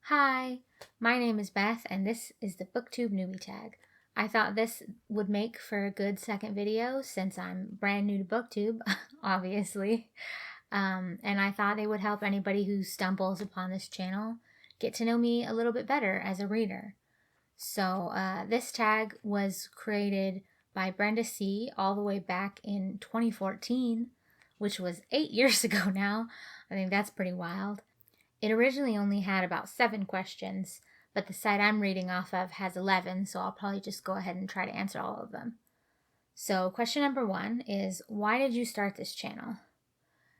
Hi, my name is Beth and this is the Booktube Newbie Tag. I thought this would make for a good second video since I'm brand new to Booktube, obviously. And I thought it would help anybody who stumbles upon this channel get to know me a little bit better as a reader. So this tag was created by Brenda C. all the way back in 2014, which was 8 years ago now. I think that's pretty wild. It originally only had about 7 questions, but the site I'm reading off of has 11, so I'll probably just go ahead and try to answer all of them. So question number 1 is, why did you start this channel?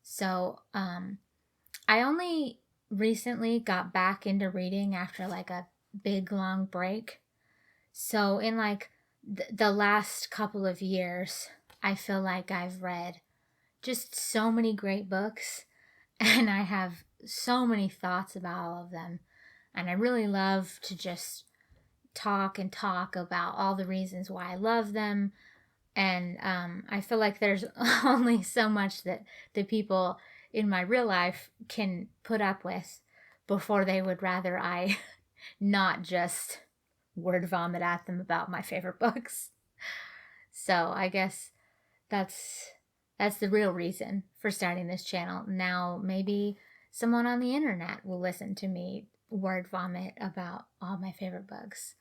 So I only recently got back into reading after like a big long break. So in like the last couple of years, I feel like I've read just so many great books and I have so many thoughts about all of them. And I really love to just talk about all the reasons why I love them. And I feel like there's only so much that the people in my real life can put up with before they would rather I not just word vomit at them about my favorite books. So I guess that's the real reason for starting this channel. Now maybe someone on the internet will listen to me word vomit about all my favorite books.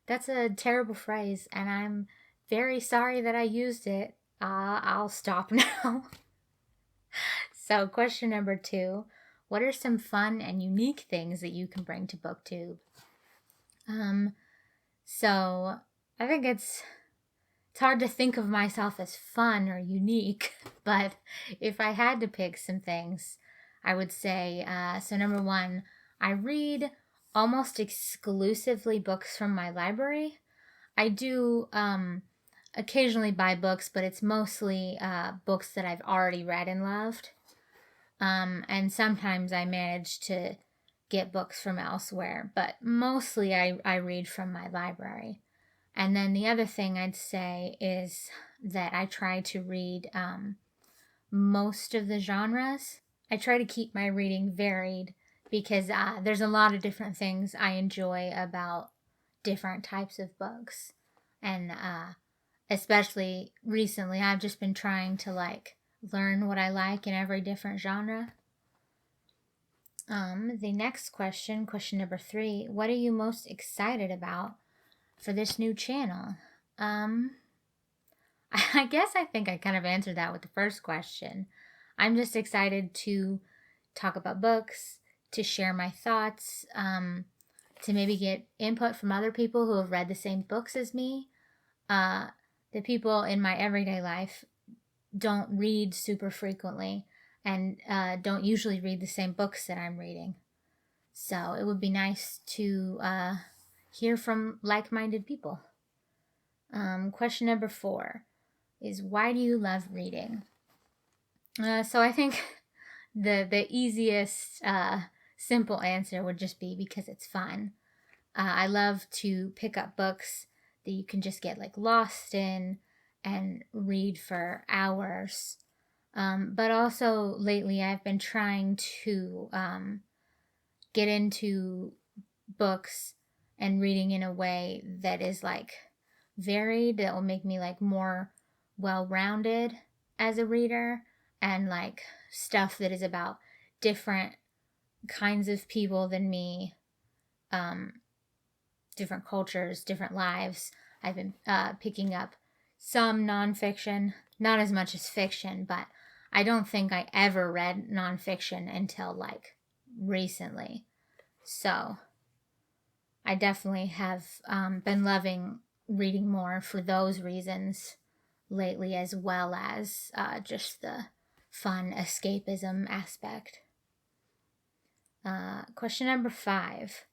That's a terrible phrase, and I'm very sorry that I used it. I'll stop now. So question number 2, what are some fun and unique things that you can bring to Booktube? So I think it's hard to think of myself as fun or unique, but if I had to pick some things, I would say, so number 1, I read almost exclusively books from my library. I do occasionally buy books, but it's mostly books that I've already read and loved. And sometimes I manage to get books from elsewhere, but mostly I read from my library. And then the other thing I'd say is that I try to read most of the genres. I try to keep my reading varied because there's a lot of different things I enjoy about different types of books. And especially recently, I've just been trying to learn what I like in every different genre. The next question number 3, what are you most excited about for this new channel? I guess I think I kind of answered that with the first question. I'm just excited to talk about books, to share my thoughts, to maybe get input from other people who have read the same books as me. The people in my everyday life don't read super frequently and don't usually read the same books that I'm reading. So it would be nice to hear from like-minded people. Question number 4 is, why do you love reading? So I think the easiest simple answer would just be because it's fun. I love to pick up books that you can just get lost in and read for hours. But also lately I've been trying to get into books and reading in a way that is varied, that will make me more well-rounded as a reader, and stuff that is about different kinds of people than me, different cultures, different lives. I've been picking up some nonfiction, not as much as fiction, but I don't think I ever read nonfiction until recently. So I definitely have been loving reading more for those reasons lately, as well as just the fun escapism aspect. Question number 5.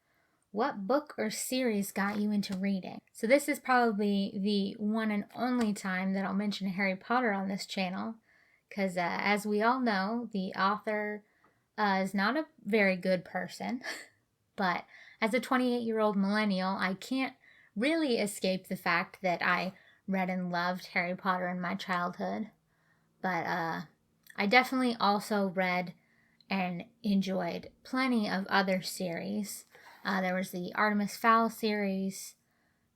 What book or series got you into reading? So this is probably the one and only time that I'll mention Harry Potter on this channel, because as we all know, the author is not a very good person, but as a 28-year-old millennial, I can't really escape the fact that I read and loved Harry Potter in my childhood. But I definitely also read and enjoyed plenty of other series. There was the Artemis Fowl series,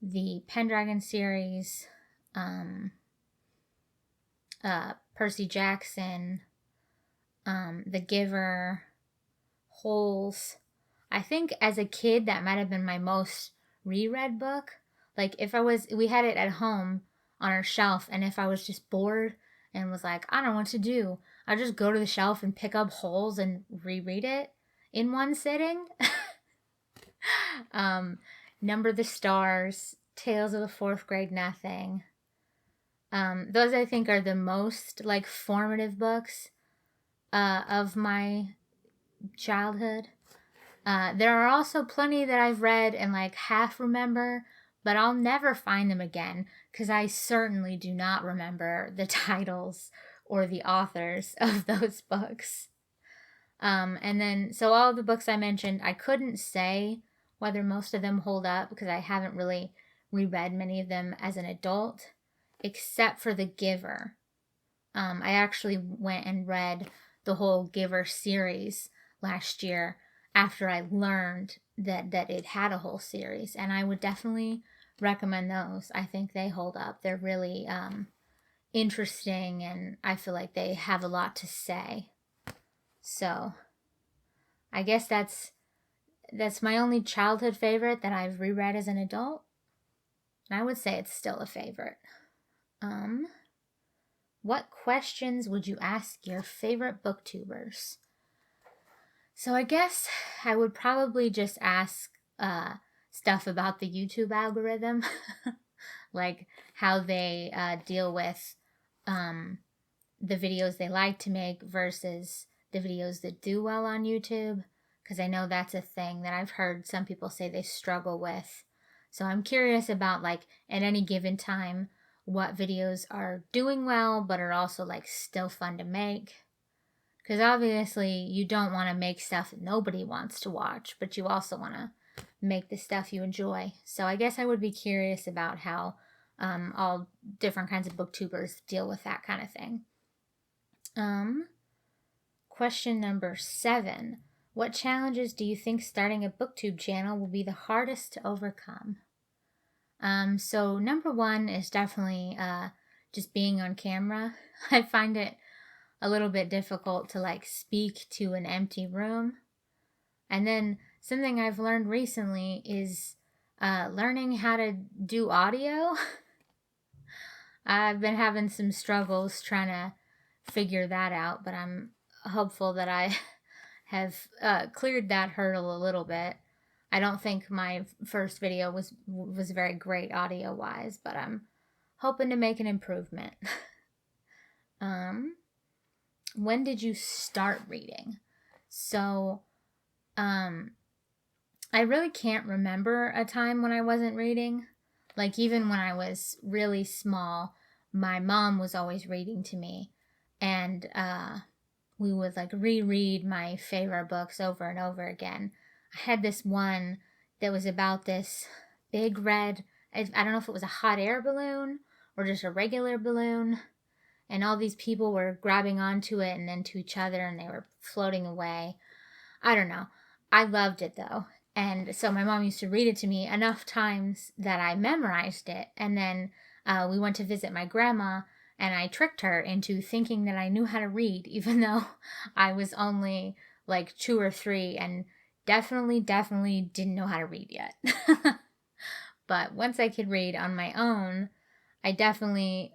the Pendragon series, Percy Jackson, The Giver, Holes. I think as a kid that might have been my most reread book. Like if we had it at home on our shelf, and if I was just bored and was like, I don't know what to do, I'd just go to the shelf and pick up Holes and reread it in one sitting. Number the Stars, Tales of the Fourth Grade Nothing. Those I think are the most like formative books of my childhood. There are also plenty that I've read and like half remember, but I'll never find them again because I certainly do not remember the titles or the authors of those books. And then, so all of the books I mentioned, I couldn't say whether most of them hold up because I haven't really reread many of them as an adult, except for The Giver. I actually went and read the whole Giver series last year after I learned that it had a whole series, and I would definitely recommend those. I think they hold up. They're really interesting, and I feel like they have a lot to say. So I guess that's my only childhood favorite that I've reread as an adult. And I would say it's still a favorite. What questions would you ask your favorite booktubers? So I guess I would probably just ask stuff about the YouTube algorithm, like how they deal with the videos they like to make versus the videos that do well on YouTube, because I know that's a thing that I've heard some people say they struggle with. So I'm curious about, like, at any given time, what videos are doing well but are also like still fun to make. Because obviously you don't want to make stuff that nobody wants to watch, but you also want to make the stuff you enjoy. So I guess I would be curious about how all different kinds of booktubers deal with that kind of thing. Question number 7. What challenges do you think starting a booktube channel will be the hardest to overcome? So number 1 is definitely just being on camera. I find it a little bit difficult to like speak to an empty room. And then something I've learned recently is learning how to do audio. I've been having some struggles trying to figure that out, but I'm hopeful that I have cleared that hurdle a little bit. I don't think my first video was very great audio wise, but I'm hoping to make an improvement. When did you start reading? So, I really can't remember a time when I wasn't reading. Like, even when I was really small, my mom was always reading to me, and we would like reread my favorite books over and over again. I had this one that was about this big red, I don't know if it was a hot air balloon or just a regular balloon, and all these people were grabbing onto it and then to each other, and they were floating away. I don't know. I loved it though. And so my mom used to read it to me enough times that I memorized it. And then we went to visit my grandma, and I tricked her into thinking that I knew how to read, even though I was only like 2 or 3 and definitely didn't know how to read yet. But once I could read on my own, I definitely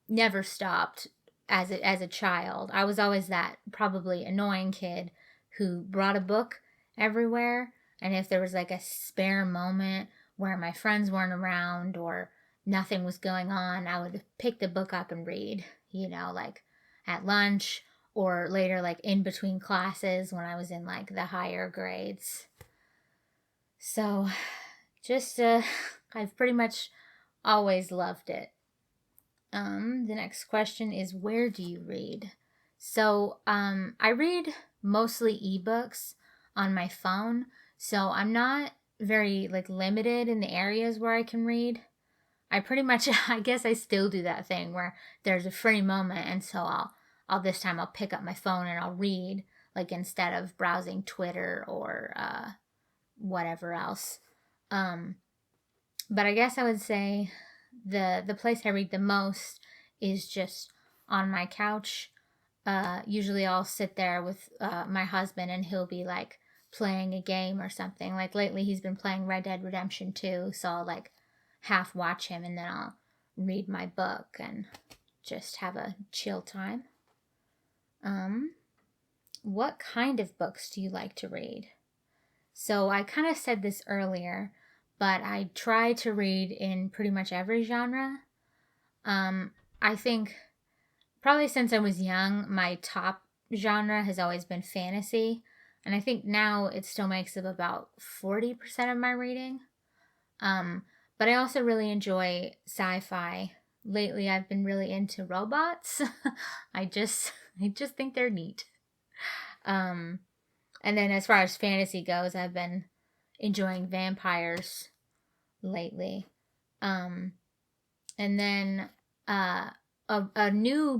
never stopped as a child. I was always that probably annoying kid who brought a book everywhere, and if there was like a spare moment where my friends weren't around or nothing was going on, I would pick the book up and read, like at lunch or later, like in between classes when I was in like the higher grades. So just I've pretty much always loved it. The next question is, where do you read? So I read mostly ebooks on my phone, so I'm not very like limited in the areas where I can read. I pretty much, I guess I still do that thing where there's a free moment, and so I'll this time I'll pick up my phone and I'll read, like instead of browsing Twitter or whatever else. But I guess I would say the place I read the most is just on my couch. Usually I'll sit there with my husband, and he'll be like playing a game or something. Like lately he's been playing Red Dead Redemption 2, so I'll like half watch him and then I'll read my book and just have a chill time. What kind of books do you like to read? So I kind of said this earlier, but I try to read in pretty much every genre. I think probably since I was young, my top genre has always been fantasy. And I think now it still makes up about 40% of my reading. But I also really enjoy sci-fi. Lately, I've been really into robots. I just think they're neat. And then as far as fantasy goes, I've been enjoying vampires lately. And then a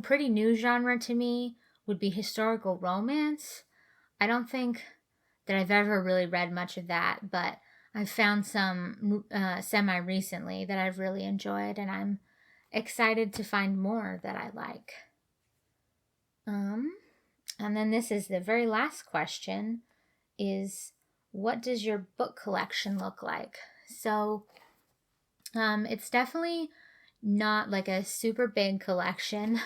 pretty new genre to me would be historical romance. I don't think that I've ever really read much of that, but I've found some semi-recently that I've really enjoyed, and I'm excited to find more that I like. And then this is the very last question, is what does your book collection look like? So it's definitely not like a super big collection.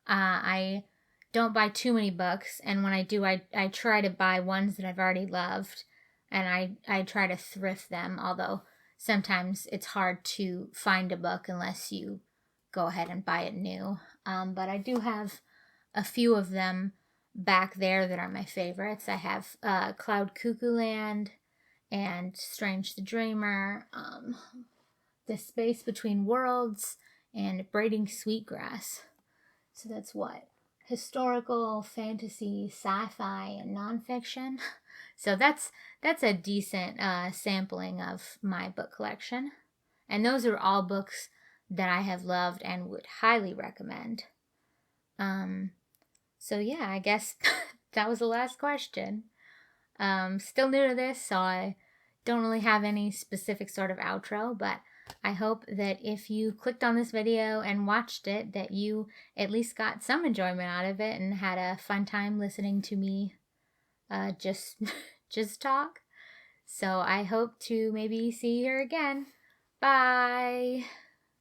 I don't buy too many books, and when I do, I try to buy ones that I've already loved, and I try to thrift them, although sometimes it's hard to find a book unless you go ahead and buy it new. But I do have a few of them back there that are my favorites. I have Cloud Cuckoo Land and Strange the Dreamer, The Space Between Worlds, and Braiding Sweetgrass. So that's what? Historical, fantasy, sci-fi, and nonfiction. So that's a decent sampling of my book collection. And those are all books that I have loved and would highly recommend. So yeah, I guess that was the last question. Still new to this, so I don't really have any specific sort of outro, but I hope that if you clicked on this video and watched it, that you at least got some enjoyment out of it and had a fun time listening to me just talk. So I hope to maybe see you here again. Bye!